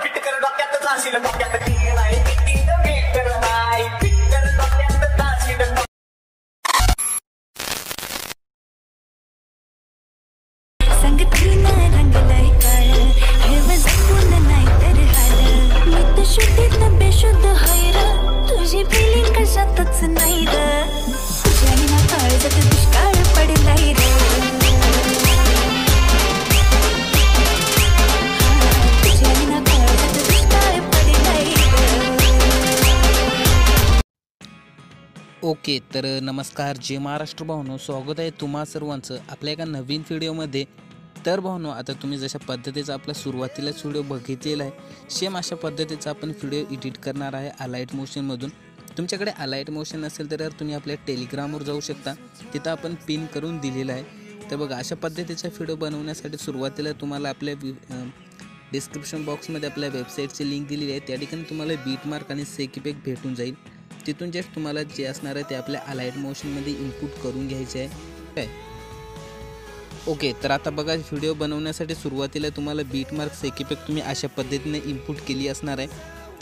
फिटकर डोक्यात जाशील डोक्यात ठीक नाही किती मीटर नाही फिटकर डोक्यात जाशील संगतीन रंगलय काळ हे वजपून नाही तर हाल मी तर शुद्धीत बेशुद्ध हैर तुझी फिलिंग कशातच नाही ग तुझ्या विना काळजात दुष्काळ पडलाय रे तुझ्या विना काळजात दुष्काळ पडलाय ओके, तर नमस्कार जय महाराष्ट्र भावनो, स्वागत आहे तुम्हा सर्वांचं आपल्या एका नवीन व्हिडिओमध्ये। तर भावनो, आता तुम्ही जशा पद्धतीचा आपला सुरुवातीलाच व्हिडिओ बघितलेला आहे सेम अशा पद्धतीचा आपण व्हिडिओ एडिट करणार आहे अलाइट मोशनमधून। तुमच्याकडे अलाइट मोशन असेल तर तुम्ही आपल्या टेलिग्रामवर जाऊ शकता, तिथं आपण पिन करून दिलेलं आहे। तर बघा, अशा पद्धतीचा व्हिडिओ बनवण्यासाठी सुरुवातीला तुम्हाला आपल्या डिस्क्रिप्शन बॉक्समध्ये आपल्या वेबसाईटची लिंक दिलेली आहे, त्या ठिकाणी तुम्हाला बीटमार्क आणि सेकीपॅक भेटून जाईल। तिथून जस्ट तुम्हाला जे असणार आहे ते आपल्या अलाइट मोशनमध्ये इनपुट करून घ्यायचे आहे काय। ओके, तर आता बघा, व्हिडिओ बनवण्यासाठी सुरुवातीला तुम्हाला बीटमार्क सेकीपॅक तुम्ही अशा पद्धतीने इनपुट केली असणार आहे।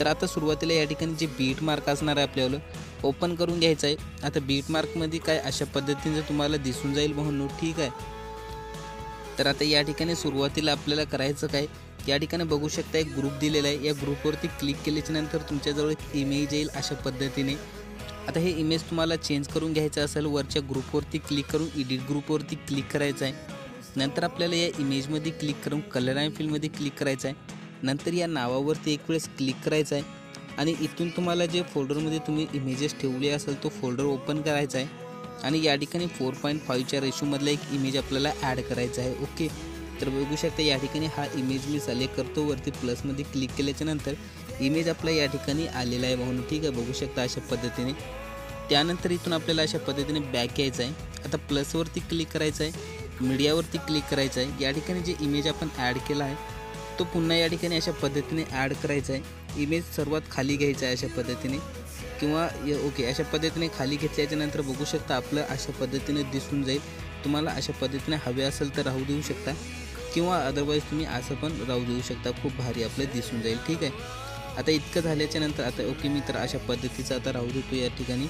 तर आता सुरुवातीला या ठिकाणी जे बीटमार्क असणार आहे आपल्याला ओपन करून घ्यायचं आहे। आता बीटमार्कमध्ये काय अशा पद्धतीने तुम्हाला दिसून जाईल म्हणून ठीक आहे। तर आता या ठिकाणी सुरुवातीला आपल्याला करायचं काय, या ठिकाणी बघू शकता एक ग्रुप दिलेला आहे, या ग्रुपवरती क्लिक केल्याच्या नंतर तुमच्याजवळ एक इमेज येईल अशा पद्धतीने। आता हे इमेज तुम्हाला चेंज करून घ्यायचं असेल, वरच्या ग्रुपवरती क्लिक करून एडिट ग्रुपवरती क्लिक करायचं आहे। नंतर आपल्याला या इमेजमध्ये क्लिक करून कलर अँड फिलमध्ये क्लिक करायचं आहे। नंतर या नावावरती एक वेळेस क्लिक करायचं आहे आणि इथून तुम्हाला जे फोल्डरमध्ये तुम्ही इमेजेस ठेवले असेल तो फोल्डर ओपन करायचा आहे आणि या ठिकाणी 4.5च्या रेशोमधला एक इमेज आपल्याला ॲड करायचा आहे। ओके, तर बघू शकता या ठिकाणी हा इमेज मी सिलेक्ट करतो, वरती प्लसमध्ये क्लिक केल्याच्या नंतर इमेज आपला या ठिकाणी आलेला आहे म्हणून ठीक आहे, बघू शकता अशा पद्धतीने। त्यानंतर इथून आपल्याला अशा पद्धतीने बॅक यायचं आहे। आता प्लसवरती क्लिक करायचं आहे, मीडियावरती क्लिक करायचं आहे, या ठिकाणी जे इमेज आपण ॲड केला आहे तो पुन्हा या ठिकाणी अशा पद्धतीने ॲड करायचा आहे। इमेज सर्वात खाली घ्यायचा आहे अशा पद्धतीने किंवा ओके अशा पद्धतीने खाली घेतल्याच्या नंतर बघू शकता आपलं अशा पद्धतीने दिसून जाईल। तुम्हाला अशा पद्धतीने हवे असेल तर राहू देऊ शकता किंवा अदरवाईज तुम्ही असं पण राहू देऊ शकता, खूप भारी आपलं दिसून जाईल ठीक आहे। आता इतकं झाल्याच्या नंतर आता ओके मी तर अशा पद्धतीचं आता राहू देतो या ठिकाणी।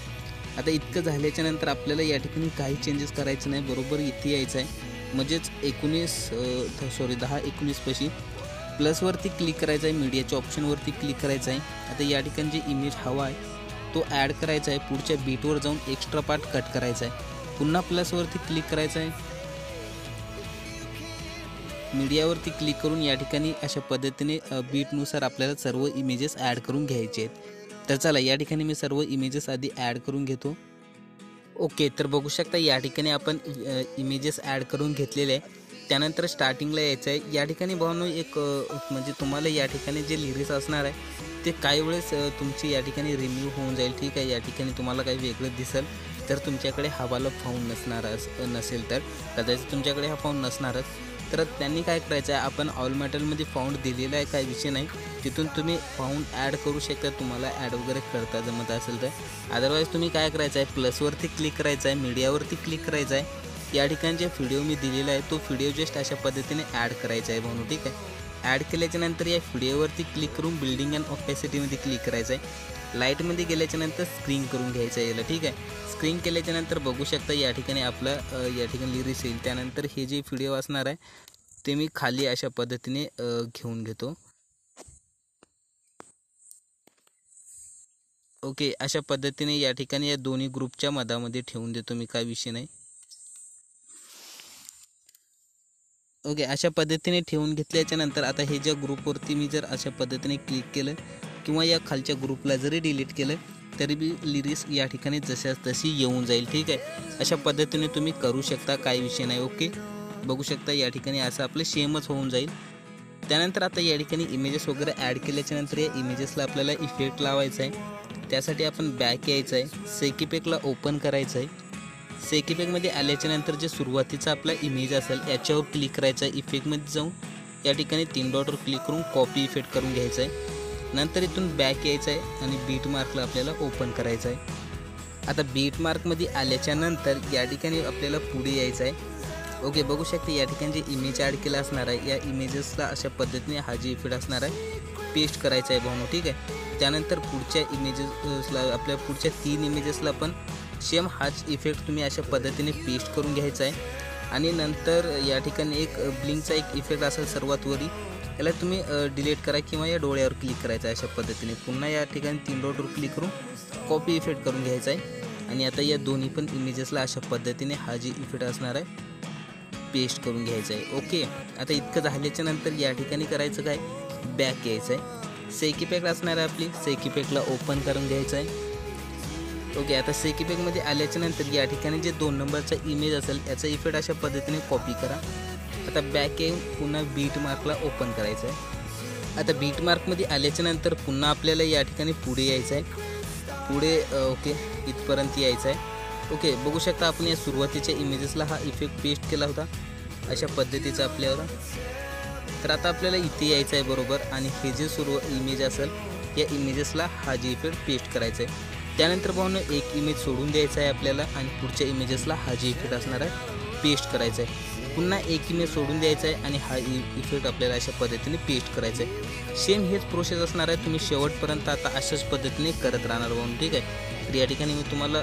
आता इतकं झाल्याच्या नंतर आपल्याला या ठिकाणी काही चेंजेस करायचं नाही, बरोबर इथे यायचं आहे म्हणजेच 10-19 पाशी प्लसवरती क्लिक करायचं आहे, मीडियाच्या ऑप्शनवरती क्लिक करायचं आहे। आता या ठिकाणी जे इमेज हवा आहे तो ॲड करायचा आहे, पुढच्या बीटवर जाऊन एक्स्ट्रा पार्ट कट करायचा आहे, पुन्हा प्लसवरती क्लिक करायचं आहे, मीडियावरती क्लिक करून या ठिकाणी अशा पद्धतीने बीटनुसार आपल्याला सर्व इमेजेस ॲड करून घ्यायचे आहेत। तर चला या ठिकाणी मी सर्व इमेजेस आधी ॲड करून घेतो। ओके, तर बघू शकता या ठिकाणी आपण इमेजेस ॲड करून घेतलेले आहे। त्यानंतर स्टार्टिंगला यायचं आहे, या ठिकाणी भावनो एक म्हणजे तुम्हाला या ठिकाणी जे लिरिक्स असणार आहे ते काही वेळेस तुमची या ठिकाणी रिमूव्ह होऊन जाईल ठीक आहे। या ठिकाणी तुम्हाला काही वेगळं दिसेल तर तुमच्याकडे हा वाला फाउंड नसेल तर कदाचित तुमच्याकडे हा फाउंड नसणारच, तर त्यांनी काय करायचं आहे, आपण ऑल मॅटरमध्ये फाउंड दिलेला आहे काही विषय नाही, तिथून तुम्ही फाउंड ॲड करू शकता तुम्हाला ॲड वगैरे करता जमत असेल तर। अदरवाईज तुम्ही काय करायचं आहे, प्लसवरती क्लिक करायचं आहे, मीडियावरती क्लिक करायचं आहे, या ठिकाणी जे व्हिडिओ मी दिलेला आहे तो व्हिडिओ जस्ट अशा पद्धतीने ॲड करायचा आहे म्हणून ठीक आहे। ॲड केल्याच्या नंतर या व्हिडिओवरती क्लिक करून बिल्डिंग अँड ऑपॅसिटीमध्ये क्लिक करायचं आहे, लाईटमध्ये गेल्याच्या नंतर स्क्रीन करून घ्यायचं आहे याला ठीक आहे। स्क्रीन केल्याच्या नंतर बघू शकता या ठिकाणी आपलं या ठिकाणी लिरिक्स येईल। त्यानंतर हे जे व्हिडिओ असणार आहे ते मी खाली अशा पद्धतीने घेऊन घेतो। ओके, अशा पद्धतीने या ठिकाणी या दोन्ही ग्रुपच्या मधामध्ये ठेवून देतो मी, काय विषय नाही। ओके, अशा पद्धतीने ठेवून घेतल्याच्या नंतर आता हे ज्या ग्रुपवरती मी जर अशा पद्धतीने क्लिक केलं किंवा या खालच्या ग्रुपला जरी डिलीट केलं तरी बी लिरिक्स या ठिकाणी जशाच तशी येऊन जाईल ठीक आहे। अशा पद्धतीने तुम्ही करू शकता, काही विषय नाही। ओके, बघू शकता या ठिकाणी असं आपलं सेमच होऊन जाईल। त्यानंतर आता या ठिकाणी इमेजेस वगैरे ॲड केल्याच्या नंतर या इमेजेसला आपल्याला इफेक्ट लावायचा आहे, त्यासाठी आपण बॅक यायचं आहे, सेकीपॅकला ओपन करायचं आहे। सेकीपॅकमध्ये आल्याच्या नंतर जे सुरुवातीचा आपला इमेज असेल याच्यावर क्लिक करायचं आहे, इफेक्टमध्ये जाऊन या ठिकाणी 3 डॉटवर क्लिक करून कॉपी इफेक्ट करून घ्यायचं आहे। नंतर इथून बॅक यायचं आहे आणि बीट मार्कला आपल्याला ओपन करायचं आहे। आता बीट मार्कमध्ये आल्याच्या नंतर या ठिकाणी आपल्याला पुढे यायचं आहे। ओके, बघू शकता या ठिकाणी जे इमेज ॲड केला असणार आहे या इमेजेसला अशा पद्धतीने हा जे इफेक्ट असणार आहे पेस्ट करायचं आहे भावनो, ठीक आहे. त्यानंतर पुढच्या इमेजेसला आपल्या पुढच्या 3 इमेजेसला पण सेम हाच इफेक्ट तुम्ही अशा पद्धतीने पेस्ट करून घ्यायचा आहे. आणि नंतर या ठिकाणी एक ब्लिंकचा एक इफेक्ट असेल सर्वात वरी, याला तुम्ही डिलीट करा किंवा या डोळ्यावर क्लिक करायचं आहे अशा पद्धतीने. पुन्हा या ठिकाणी 3 डॉटवर क्लिक करून कॉपी इफेक्ट करून घ्यायचा आहे. आणि आता या दोन्ही पण इमेजेसला अशा पद्धतीने हा जी इफेक्ट असणार आहे पेस्ट करून घ्यायचा आहे. ओके, आता इतकं झाल्याच्या नंतर या ठिकाणी करायचं काय, बॅक यायचं आहे. सेकी पॅक असणार आहे आपली, सेकी पॅकला ओपन करून घ्यायचं आहे. ओके, आता सेकी पॅकमध्ये आल्याच्या नंतर या ठिकाणी जे 2 नंबरचा इमेज असेल याचा इफेक्ट अशा पद्धतीने कॉपी करा. आता बॅक येऊन पुन्हा बीट मार्कला ओपन करायचं आहे. आता बीट मार्कमध्ये आल्याच्या नंतर पुन्हा आपल्याला या ठिकाणी पुढे यायचं आहे. पुढे ओके इथपर्यंत यायचं आहे. ओके, बघू शकता आपण या सुरुवातीच्या इमेजेसला हा इफेक्ट पेस्ट केला होता अशा पद्धतीचा आपल्याला. तर आता आपल्याला इथे यायचं आहे बरोबर, आणि हे जे इमेज असेल या इमेजेसला हा जी इफेक्ट पेस्ट करायचा आहे. त्यानंतर पाहून एक इमेज सोडून द्यायचा आहे आपल्याला आणि पुढच्या इमेजेसला हा जी इफेक्ट असणार आहे पेस्ट करायचा आहे. पुन्हा एक इमेज सोडून द्यायचा आहे आणि हा इफेक्ट आपल्याला अशा पद्धतीने पेस्ट करायचा आहे. सेम हेच प्रोसेस असणार आहे, तुम्ही शेवटपर्यंत आता अशाच पद्धतीने करत राहणार पाहून, ठीक आहे. तर या ठिकाणी मी तुम्हाला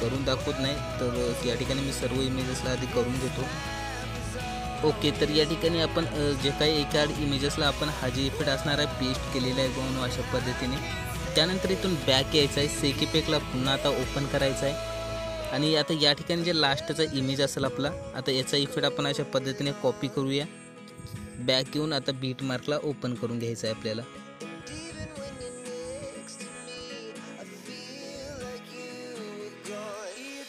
करून दाखवत नाही, तर या ठिकाणी मी सर्व इमेजेसला आधी करून घेतो. ओके, तर या ठिकाणी आपण जे काही एका इमेजेसला आपण हा जी इफेक्ट असणार आहे पेस्ट केलेला आहे पाहून अशा पद्धतीने. त्यानंतर इथून बॅक यायचं आहे, सेकी पॅकला पुन्हा आता ओपन करायचं आहे. आणि आता या ठिकाणी जे लास्टचा इमेज असेल आपला, आता याचा इफेक्ट आपण अशा पद्धतीने कॉपी करूया. बॅक येऊन आता बीट मार्कला ओपन करून घ्यायचं आहे आपल्याला.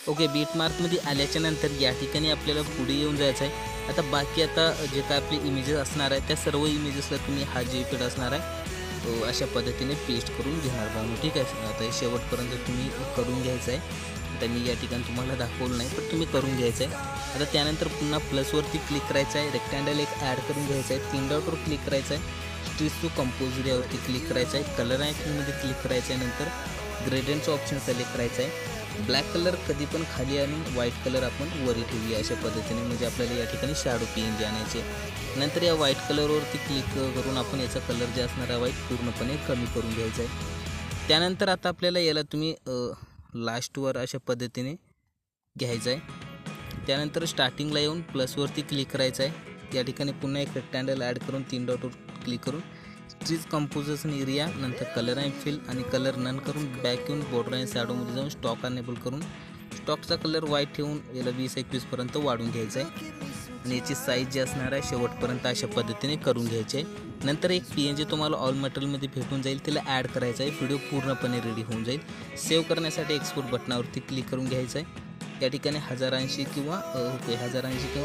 ओके, बीट मार्कमध्ये आल्याच्या नंतर या ठिकाणी आपल्याला पुढे येऊन जायचं आहे. आता बाकी आता जे काय आपले इमेजेस असणार आहे त्या सर्व इमेजेसला तुम्ही हा जे इफेक्ट असणार आहे अशा पद्धतीने पेस्ट करून घेणार पाहून, ठीक आहे. आता हे शेवटपर्यंत तुम्ही करून घ्यायचं आहे. आता मी या ठिकाणी तुम्हाला दाखवलं नाही, पण तुम्ही करून घ्यायचं आहे. आता त्यानंतर पुन्हा प्लसवरती क्लिक करायचं आहे, रेक्टँगल एक ॲड करून घ्यायचं आहे, 3 डॉटवर क्लिक करायचं आहे, स्ट्रीट टू कंपोजर यावरती क्लिक करायचं आहे, कलर आयकॉनमध्ये क्लिक करायचं आहे, नंतर ग्रेडियंटचं ऑप्शन सिलेक्ट करायचं आहे. ब्लॅक कलर कधी पण खाली आणून व्हाईट कलर आपण वरी ठेवूया अशा पद्धतीने, म्हणजे आपल्याला या ठिकाणी शॅडो PNG आणायचे. नंतर या व्हाईट कलरवरती क्लिक करून आपण याचा कलर जे असणार आहे व्हाईट पूर्णपणे कमी करून घ्यायचा आहे. त्यानंतर आता आपल्याला याला तुम्ही लास्टवर अशा पद्धतीने घ्यायचं आहे. त्यानंतर स्टार्टिंगला येऊन प्लसवरती क्लिक करायचं आहे. या ठिकाणी पुन्हा एक रेक्टँगल ॲड करून 3 डॉटवर क्लिक करून स्ट्रीट कंपोजिशन एरिया, नंतर कलर अँड फिल आणि कलर नन करून बॅक येऊन बॉर्डर अँड शॅडोमध्ये जाऊन स्टॉक अनेबल करून स्टॉकचा कलर व्हाईट ठेवून याला 20-21 पर्यंत वाढून घ्यायचं आहे. आणि याची साईज जी असणार आहे शेवटपर्यंत अशा पद्धतीने करून घ्यायची आहे. नंतर एक PNG तुम्हाला ऑल मटेरियलमध्ये भेटून जाईल, तिला ॲड करायचं आहे. व्हिडिओ पूर्णपणे रेडी होऊन जाईल. सेव्ह करण्यासाठी एक्सपोर्ट बटनावरती क्लिक करून घ्यायचं आहे. या ठिकाणी 1080 किंवा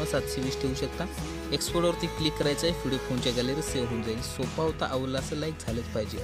720 ठेवू शकता. एक्सपोर्टवरती क्लिक करायचं आहे, व्हिडिओ फोनच्या गॅलरीत सेव्ह होऊन जाईल. सोपा होता, आवडला असेल लाईक झालंच पाहिजे.